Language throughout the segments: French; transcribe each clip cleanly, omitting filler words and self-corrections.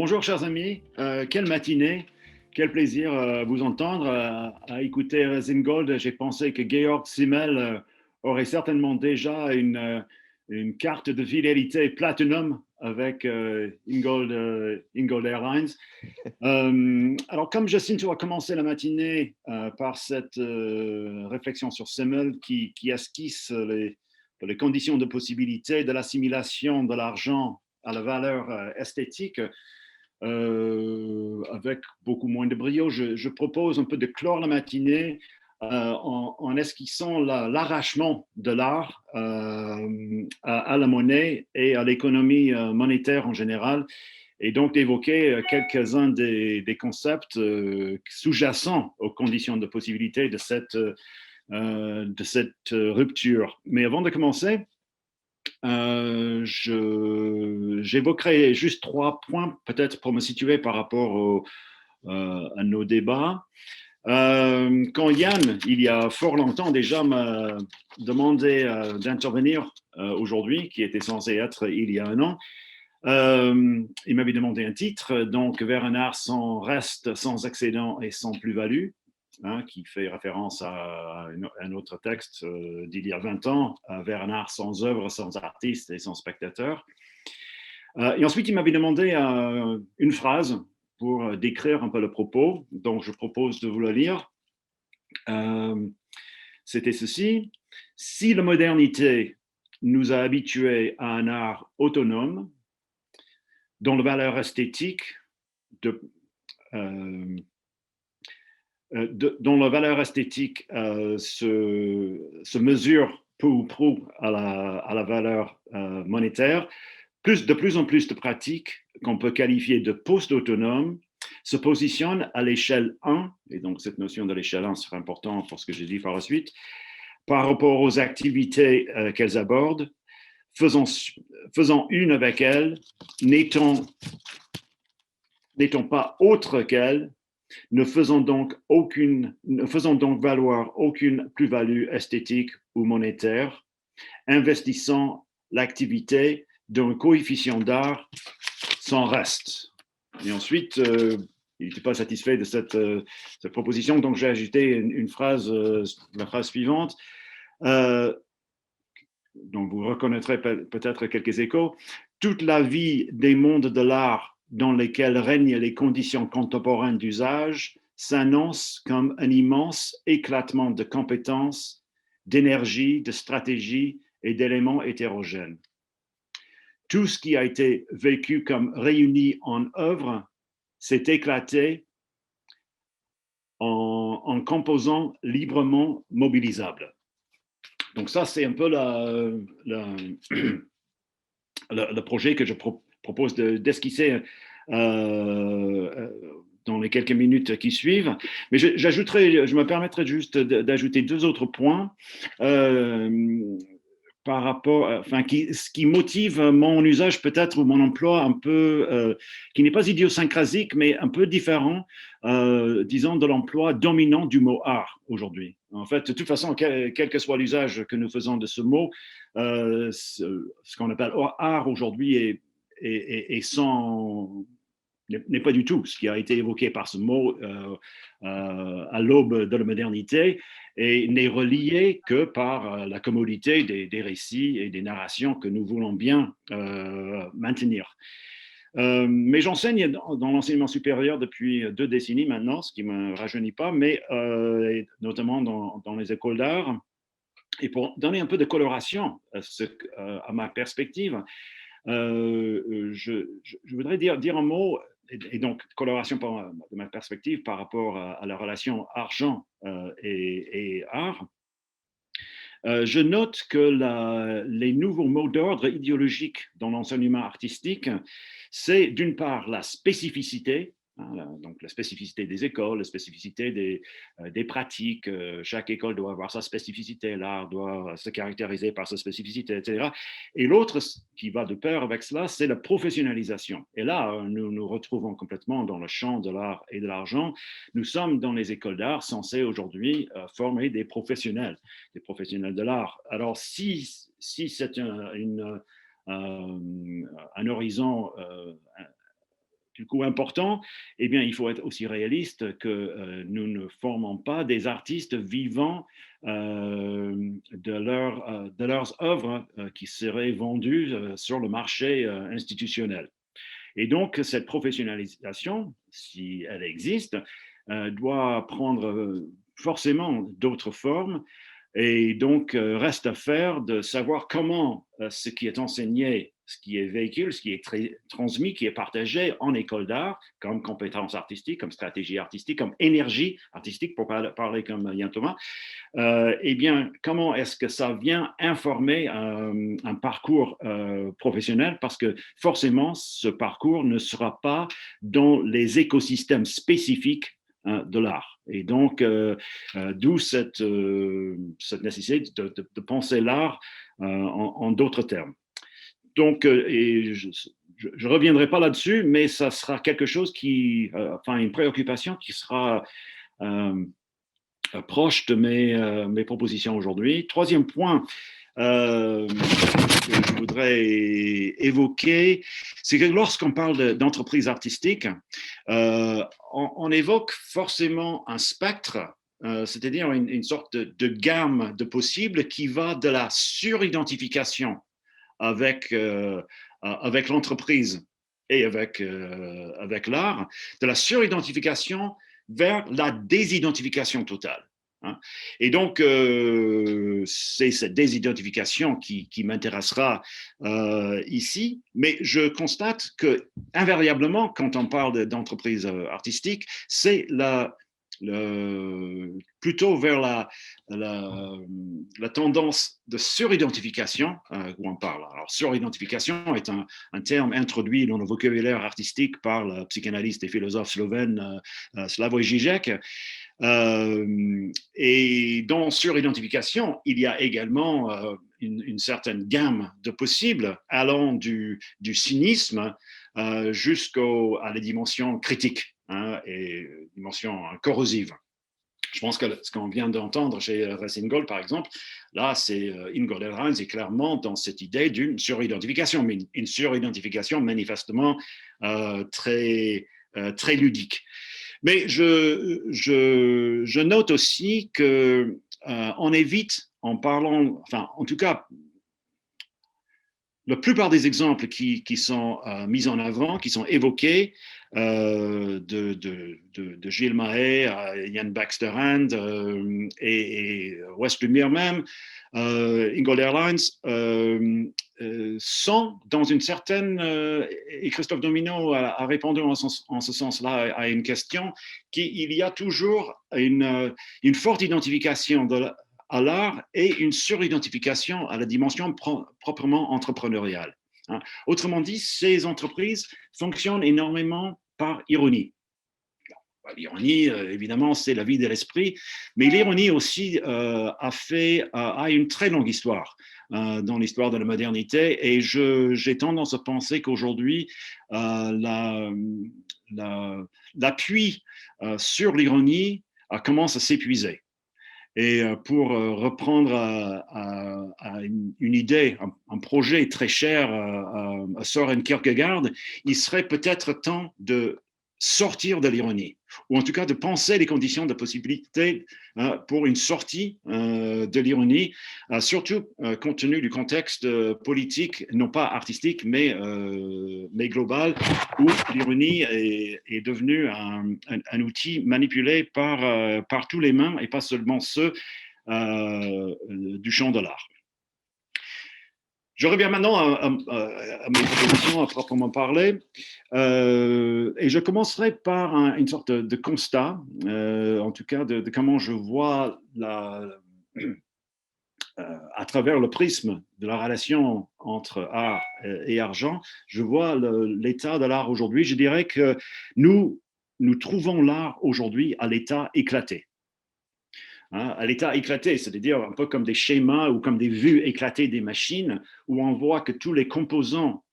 Bonjour chers amis, quelle matinée, quel plaisir vous entendre à écouter Zingold. J'ai pensé que Georg Simmel aurait certainement déjà une carte de fidélité Platinum avec Ingold Airlines. Alors comme Jacinto a commencé la matinée par cette réflexion sur Simmel qui esquisse les conditions de possibilité de l'assimilation de l'argent à la valeur esthétique, avec beaucoup moins de brio, je propose un peu de clore la matinée en esquissant l'arrachement de l'art à la monnaie et à l'économie monétaire en général, et donc d'évoquer quelques-uns des concepts sous-jacents aux conditions de possibilité de cette rupture. Mais avant de commencer, j'évoquerai juste 3 points, peut-être pour me situer par rapport à nos débats. Quand Yann, il y a fort longtemps déjà, m'a demandé d'intervenir aujourd'hui, qui était censé être il y a un an, il m'avait demandé un titre, donc vers un art sans reste, sans excédent et sans plus-value. Qui fait référence à un autre texte d'il y a 20 ans, vers un art sans œuvre, sans artiste et sans spectateur. Et ensuite, il m'avait demandé une phrase pour décrire un peu le propos, donc je propose de vous le lire. C'était ceci: si la modernité nous a habitués à un art autonome, dont la valeur esthétique dont la valeur esthétique se mesure peu ou prou à la valeur monétaire, de plus en plus de pratiques qu'on peut qualifier de post-autonomes se positionnent à l'échelle 1, et donc cette notion de l'échelle 1 sera importante pour ce que je dis par la suite, par rapport aux activités qu'elles abordent, faisant une avec elles, n'étant pas autre qu'elles, ne faisant donc valoir aucune plus-value esthétique ou monétaire, investissant l'activité d'un coefficient d'art sans reste. Et ensuite, il n'était pas satisfait de cette proposition, donc j'ai ajouté une phrase, la phrase suivante, dont vous reconnaîtrez peut-être quelques échos. Toute la vie des mondes de l'art dans lesquels règnent les conditions contemporaines d'usage s'annonce comme un immense éclatement de compétences, d'énergie, de stratégie et d'éléments hétérogènes. Tout ce qui a été vécu comme réuni en œuvre s'est éclaté en composants librement mobilisables. Donc ça, c'est un peu le projet que je propose d'esquisser dans les quelques minutes qui suivent. Mais je me permettrai juste d'ajouter 2 autres points par rapport, ce qui motive mon usage peut-être ou mon emploi un peu, qui n'est pas idiosyncrasique, mais un peu différent, disons, de l'emploi dominant du mot art aujourd'hui. En fait, de toute façon, quel que soit l'usage que nous faisons de ce mot, ce qu'on appelle art aujourd'hui n'est pas du tout ce qui a été évoqué par ce mot à l'aube de la modernité, et n'est relié que par la commodité des récits et des narrations que nous voulons bien maintenir. Mais j'enseigne dans l'enseignement supérieur depuis 2 décennies maintenant, ce qui ne me rajeunit pas, mais notamment dans les écoles d'art. Et pour donner un peu de coloration à ma perspective, je voudrais dire un mot, et donc coloration de ma perspective par rapport à la relation argent et art. Je note que les nouveaux mots d'ordre idéologique dans l'enseignement artistique, c'est d'une part la spécificité, donc la spécificité des écoles, la spécificité des pratiques. Chaque école doit avoir sa spécificité, l'art doit se caractériser par sa spécificité, etc. Et l'autre qui va de pair avec cela, c'est la professionnalisation. Et là, nous nous retrouvons complètement dans le champ de l'art et de l'argent. Nous sommes dans les écoles d'art censées aujourd'hui former des professionnels de l'art. Alors, si c'est un horizon du coup important, eh bien, il faut être aussi réaliste que nous ne formons pas des artistes vivants de leurs œuvres qui seraient vendues sur le marché institutionnel. Et donc, cette professionnalisation, si elle existe, doit prendre forcément d'autres formes. Et donc, reste à faire de savoir comment ce qui est enseigné, ce qui est véhiculé, ce qui est transmis, qui est partagé en école d'art, comme compétences artistiques, comme stratégie artistique, comme énergie artistique, pour parler comme Yann Thomas, eh bien, comment est-ce que ça vient informer un parcours professionnel? Parce que forcément, ce parcours ne sera pas dans les écosystèmes spécifiques de l'art. Et donc, d'où cette nécessité de penser l'art en d'autres termes. Donc, et je ne reviendrai pas là-dessus, mais ça sera quelque chose qui, enfin, une préoccupation qui sera proche de mes propositions aujourd'hui. Troisième point que je voudrais évoquer, c'est que lorsqu'on parle d'entreprise artistique, on évoque forcément un spectre, c'est-à-dire une sorte de gamme de possibles qui va de la suridentification avec l'entreprise et avec l'art, de la suridentification vers la désidentification totale. Et donc, c'est cette désidentification qui m'intéressera ici, mais je constate que invariablement, quand on parle d'entreprise artistique, c'est plutôt vers la tendance de suridentification où on parle. Alors, suridentification est un terme introduit dans le vocabulaire artistique par le psychanalyste et philosophe slovène Slavoj Žižek. Et dans suridentification, il y a également une certaine gamme de possibles allant du cynisme jusqu'à la dimension critique et dimension corrosive. Je pense que ce qu'on vient d'entendre chez Racine Gold, par exemple, là, c'est Ingo Delhaize est clairement dans cette idée d'une suridentification, mais une suridentification manifestement très ludique. Mais je note aussi qu'on évite, en parlant, enfin, en tout cas, la plupart des exemples qui sont mis en avant, qui sont évoqués, de Gilles Mahé à Ian Baxter-Hand et Wes Lumière même, Ingo Delhaize, sont dans une certaine, et Christophe Domino a répondu en ce sens-là à une question, qu'il y a toujours une forte identification à l'art et une suridentification à la dimension proprement entrepreneuriale. Autrement dit, ces entreprises fonctionnent énormément par ironie. L'ironie, évidemment, c'est la vie de l'esprit, mais l'ironie aussi a une très longue histoire dans l'histoire de la modernité, et j'ai tendance à penser qu'aujourd'hui, l'appui sur l'ironie commence à s'épuiser. Et pour reprendre à une idée, un projet très cher à Søren Kierkegaard, il serait peut-être temps de sortir de l'ironie, ou en tout cas de penser les conditions de possibilité pour une sortie de l'ironie, surtout compte tenu du contexte politique, non pas artistique, mais global, où l'ironie est devenue un outil manipulé par tous les mains et pas seulement ceux du champ de l'art. Je reviens maintenant à mes propositions à proprement parler, et je commencerai par une sorte de constat, en tout cas de comment je vois à travers le prisme de la relation entre art et argent, je vois l'état de l'art aujourd'hui. Je dirais que nous trouvons l'art aujourd'hui à l'état éclaté. À l'état éclaté, c'est-à-dire un peu comme des schémas ou comme des vues éclatées des machines, où on voit que tous les composants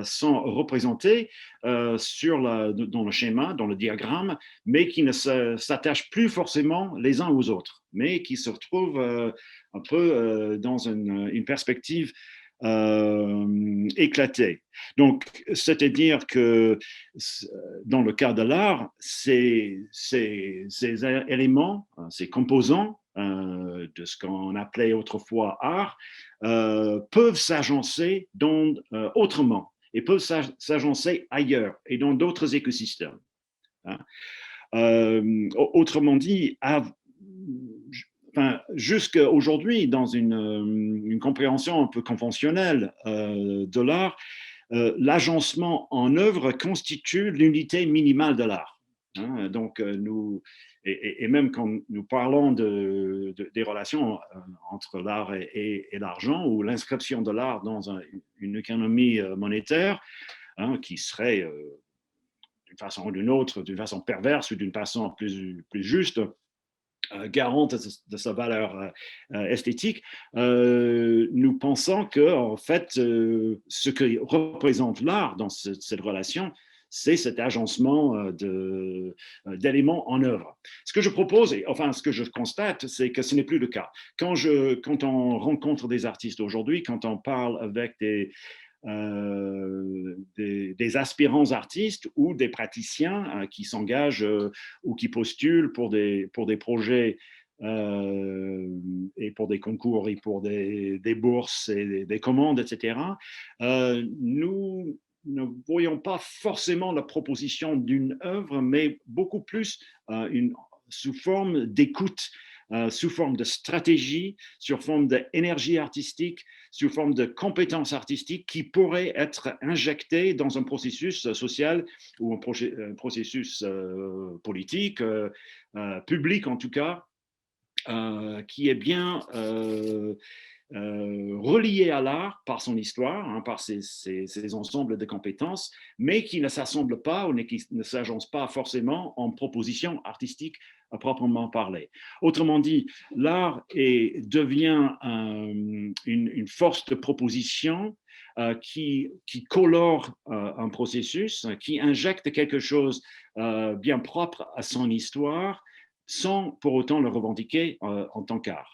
sont représentés dans le schéma, dans le diagramme, mais qui ne s'attachent plus forcément les uns aux autres, mais qui se retrouvent un peu dans une perspective éclaté. Donc, c'est-à-dire que dans le cas de l'art, ces éléments, ces composants de ce qu'on appelait autrefois art, peuvent s'agencer autrement et peuvent s'agencer ailleurs et dans d'autres écosystèmes. Hein. Autrement dit, jusqu'à aujourd'hui, dans une compréhension un peu conventionnelle de l'art, l'agencement en œuvre constitue l'unité minimale de l'art. Hein, donc, et même quand nous parlons des relations entre l'art et l'argent, ou l'inscription de l'art dans une économie monétaire, hein, qui serait d'une façon ou d'une autre, d'une façon perverse ou d'une façon plus juste, garante de sa valeur esthétique, nous pensons que, en fait, ce que représente l'art dans cette relation, c'est cet agencement d'éléments en œuvre. Ce que je propose, et enfin ce que je constate, c'est que ce n'est plus le cas. Quand on rencontre des artistes aujourd'hui, quand on parle avec des aspirants artistes ou des praticiens qui s'engagent ou qui postulent pour des projets et pour des concours et pour des bourses et des commandes, etc., nous ne voyons pas forcément la proposition d'une œuvre, mais beaucoup plus sous forme d'écoute, sous forme de stratégie, sous forme d'énergie artistique, sous forme de compétences artistiques qui pourraient être injectées dans un processus social ou un processus politique, public en tout cas, qui est bien relié à l'art par son histoire, hein, par ses ensembles de compétences, mais qui ne s'assemble pas ou qui ne s'agence pas forcément en propositions artistiques à proprement parler. Autrement dit, l'art devient une force de proposition qui colore un processus, qui injecte quelque chose bien propre à son histoire, sans pour autant le revendiquer en tant qu'art.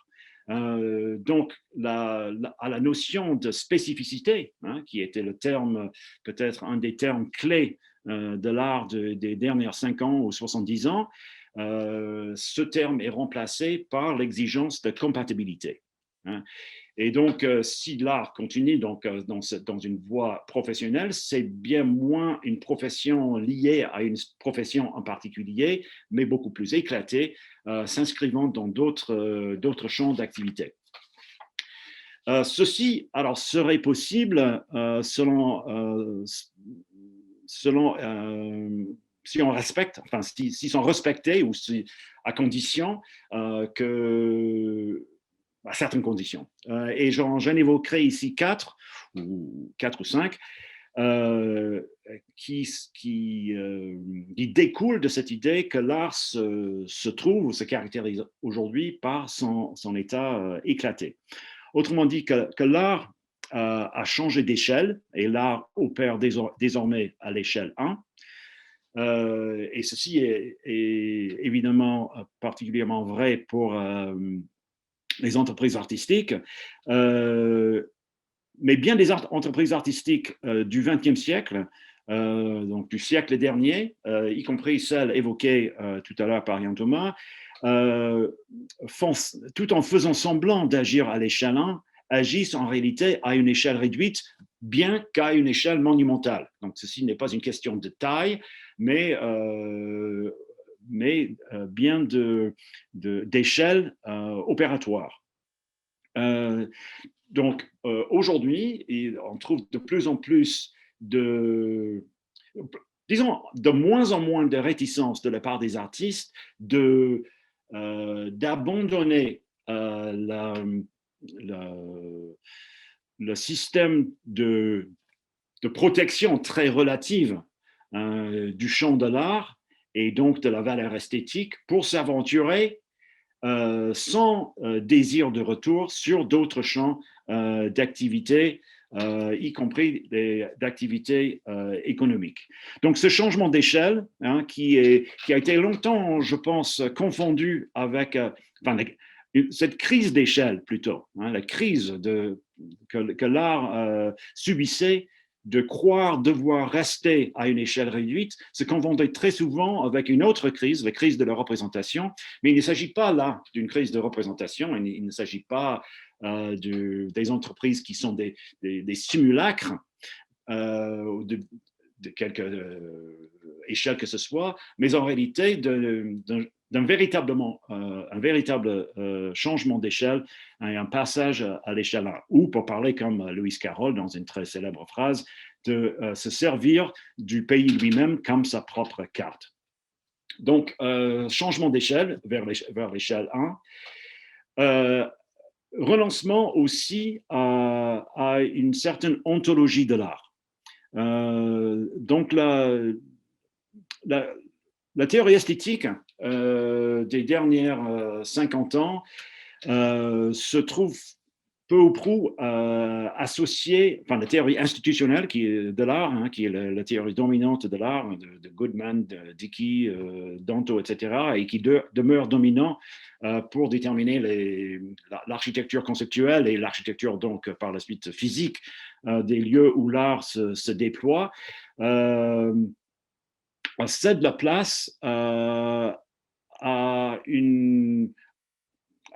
Donc, à la notion de spécificité, hein, qui était le terme, peut-être un des termes clés de l'art des dernières 5 ans ou 70 ans, ce terme est remplacé par l'exigence de compatibilité. Hein. Et donc, si l'art continue donc, dans une voie professionnelle, c'est bien moins une profession liée à une profession en particulier, mais beaucoup plus éclatée, s'inscrivant dans d'autres champs d'activité. Ceci alors, serait possible selon si on respecte, enfin, s'ils sont respectés ou à condition à certaines conditions. Et j'en évoquerai ici 4 ou 5 qui découlent de cette idée que l'art se trouve ou se caractérise aujourd'hui par son état éclaté. Autrement dit, que l'art a changé d'échelle et l'art opère désormais à l'échelle 1. Et ceci est évidemment particulièrement vrai pour les entreprises artistiques, mais bien des entreprises artistiques du XXe siècle, donc du siècle dernier, y compris celles évoquées tout à l'heure par Yann Thomas, tout en faisant semblant d'agir à l'échelle 1, agissent en réalité à une échelle réduite, bien qu'à une échelle monumentale. Donc ceci n'est pas une question de taille, mais bien d'échelle opératoire. Donc aujourd'hui, on trouve de plus en plus disons, de moins en moins de réticence de la part des artistes d'abandonner le système de protection très relative du champ de l'art et donc de la valeur esthétique pour s'aventurer sans désir de retour sur d'autres champs d'activité, y compris d'activités économiques. Donc ce changement d'échelle, hein, qui a été longtemps, je pense, confondu avec cette crise d'échelle plutôt, hein, la crise que l'art subissait de croire devoir rester à une échelle réduite, se confondait très souvent avec une autre crise, la crise de la représentation. Mais il ne s'agit pas là d'une crise de représentation, il ne s'agit pas des entreprises qui sont des simulacres de quelque échelle que ce soit, mais en réalité d'un véritable changement d'échelle et un passage à l'échelle 1. Ou, pour parler comme Lewis Carroll dans une très célèbre phrase, de se servir du pays lui-même comme sa propre carte. Donc, changement d'échelle vers l'échelle 1. Relancement aussi à une certaine ontologie de l'art. Donc, la théorie esthétique des dernières 50 ans se trouve peu ou prou associée, enfin la théorie institutionnelle qui est de l'art, hein, qui est la théorie dominante de l'art, de Goodman, de Dickey, Danto, etc., et qui demeure dominant pour déterminer l'architecture conceptuelle et l'architecture donc par la suite physique des lieux où l'art se déploie. Cède la place à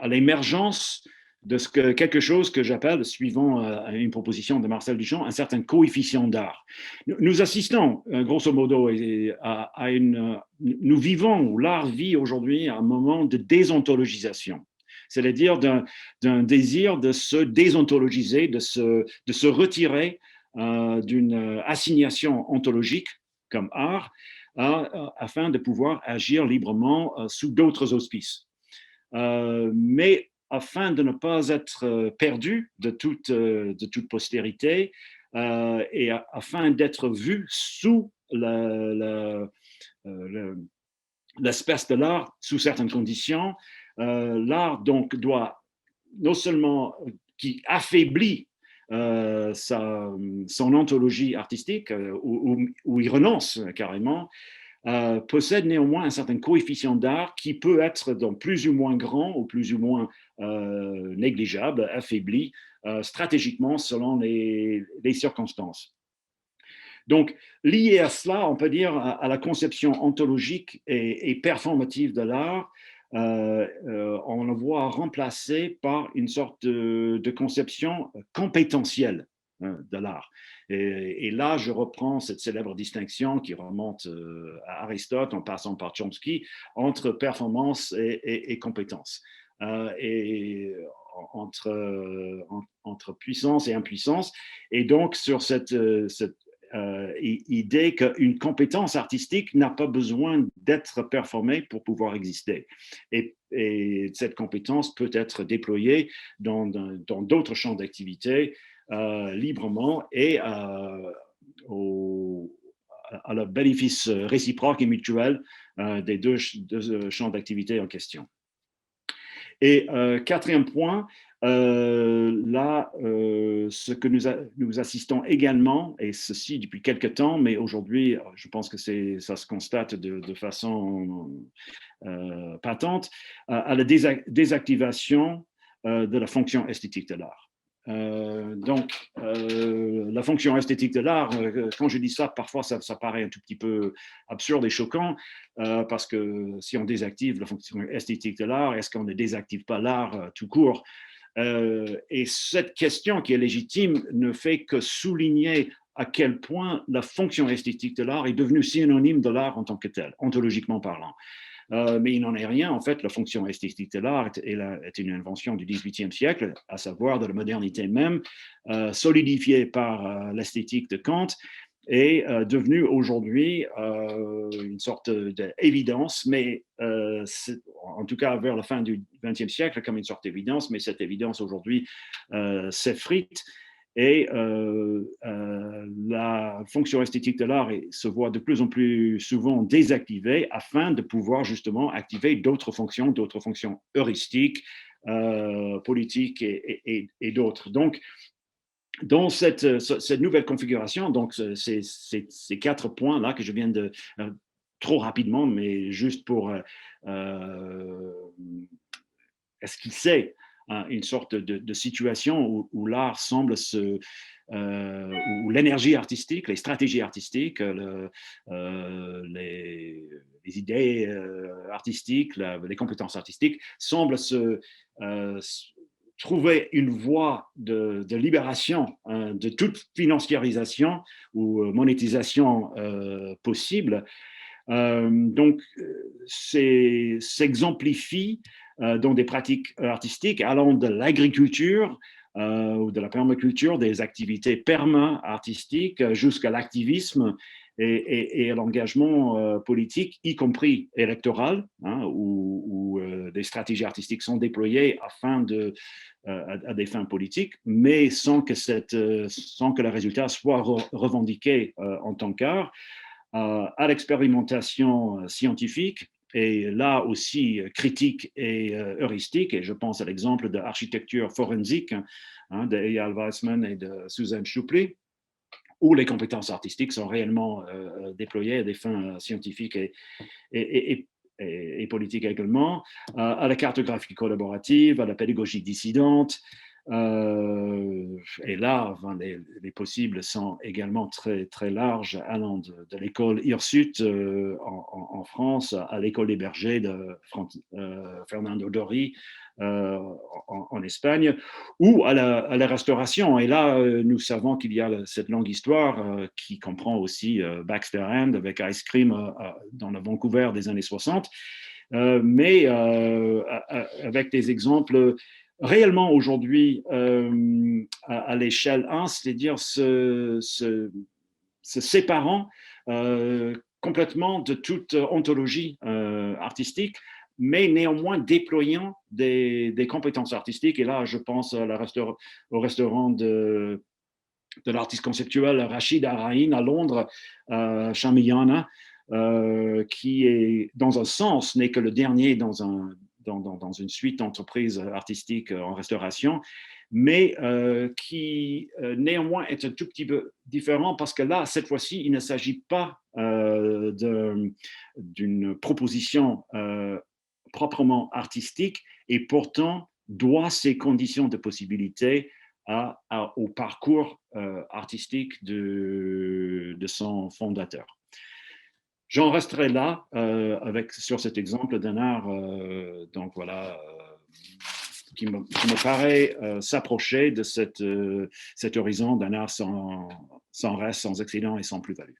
l'émergence de quelque chose que j'appelle, suivant une proposition de Marcel Duchamp, un certain coefficient d'art. Nous assistons, grosso modo, nous vivons, ou l'art vit aujourd'hui un moment de désontologisation, c'est-à-dire d'un désir de se désontologiser, de se retirer d'une assignation ontologique comme art, afin de pouvoir agir librement sous d'autres auspices. Mais afin de ne pas être perdu de toute postérité et afin d'être vu sous l'espèce de l'art sous certaines conditions, l'art donc doit non seulement qui affaiblit son ontologie artistique, où il renonce carrément, possède néanmoins un certain coefficient d'art qui peut être donc plus ou moins grand ou plus ou moins négligeable, affaibli stratégiquement selon les circonstances. Donc, lié à cela, on peut dire à la conception ontologique et performative de l'art, on le voit remplacé par une sorte de conception compétentielle de l'art. Et là, je reprends cette célèbre distinction qui remonte à Aristote en passant par Chomsky entre performance et compétence. Et entre puissance et impuissance. Et donc, sur cette idée qu'une compétence artistique n'a pas besoin d'être performée pour pouvoir exister. Et cette compétence peut être déployée dans d'autres champs d'activité librement et à le bénéfice réciproque et mutuel des deux champs d'activité en question. Et quatrième point, là, ce que nous assistons également, et ceci depuis quelque temps, mais aujourd'hui, je pense que ça se constate de façon patente, à la désactivation de la fonction esthétique de l'art. Donc, la fonction esthétique de l'art, quand je dis ça, parfois ça paraît un tout petit peu absurde et choquant, parce que si on désactive la fonction esthétique de l'art, est-ce qu'on ne désactive pas l'art tout court? Et cette question qui est légitime ne fait que souligner à quel point la fonction esthétique de l'art est devenue synonyme de l'art en tant que tel, ontologiquement parlant. Mais il n'en est rien. En fait, la fonction esthétique de l'art est une invention du XVIIIe siècle, à savoir de la modernité même, solidifiée par l'esthétique de Kant, est devenue aujourd'hui une sorte d'évidence, mais en tout cas vers la fin du XXe siècle, comme une sorte d'évidence, mais cette évidence aujourd'hui s'effrite. Et la fonction esthétique de l'art se voit de plus en plus souvent désactivée afin de pouvoir justement activer d'autres fonctions heuristiques, politiques et d'autres. Donc, dans cette nouvelle configuration, donc ces 4 points-là que je viens de trop rapidement, mais juste pour esquisser une sorte de situation où l'art semble où l'énergie artistique, les stratégies artistiques, les idées artistiques, les compétences artistiques semblent trouver une voie de libération de toute financiarisation ou monétisation possible. Donc, s'exemplifie dans des pratiques artistiques allant de l'agriculture ou de la permaculture, des activités perma-artistiques jusqu'à l'activisme et l'engagement politique, y compris électoral, où des stratégies artistiques sont déployées à des fins politiques, mais sans que le résultat soit revendiqué en tant qu'art, à l'expérimentation scientifique, et là aussi critique et heuristique. Et je pense à l'exemple de l'architecture forensique de Eyal Weizman et de Susan Schuppli, où les compétences artistiques sont réellement déployées à des fins scientifiques et politiques également, à la cartographie collaborative, à la pédagogie dissidente. Et là, les possibles sont également très, très larges, allant de l'école Hirsute en France à l'école des bergers de Fernando Dori en Espagne, ou à la restauration. Et là, nous savons qu'il y a cette longue histoire qui comprend aussi Baxter Hand avec Ice Cream dans le Vancouver des années 60, mais avec des exemples réellement aujourd'hui à l'échelle 1, c'est-à-dire se séparant complètement de toute ontologie artistique, mais néanmoins déployant des compétences artistiques. Et là, je pense au restaurant de l'artiste conceptuel Rachid Araïn à Londres, Shamiyana, qui est, dans un sens, n'est que le dernier dans une suite d'entreprises artistiques en restauration, mais qui néanmoins est un tout petit peu différent parce que là, cette fois-ci, il ne s'agit pas d'une proposition proprement artistique, et pourtant doit ses conditions de possibilité au parcours artistique de son fondateur. J'en resterai là sur cet exemple d'un art donc voilà, qui me paraît s'approcher de cet horizon d'un art sans reste, sans excédent et sans plus-value.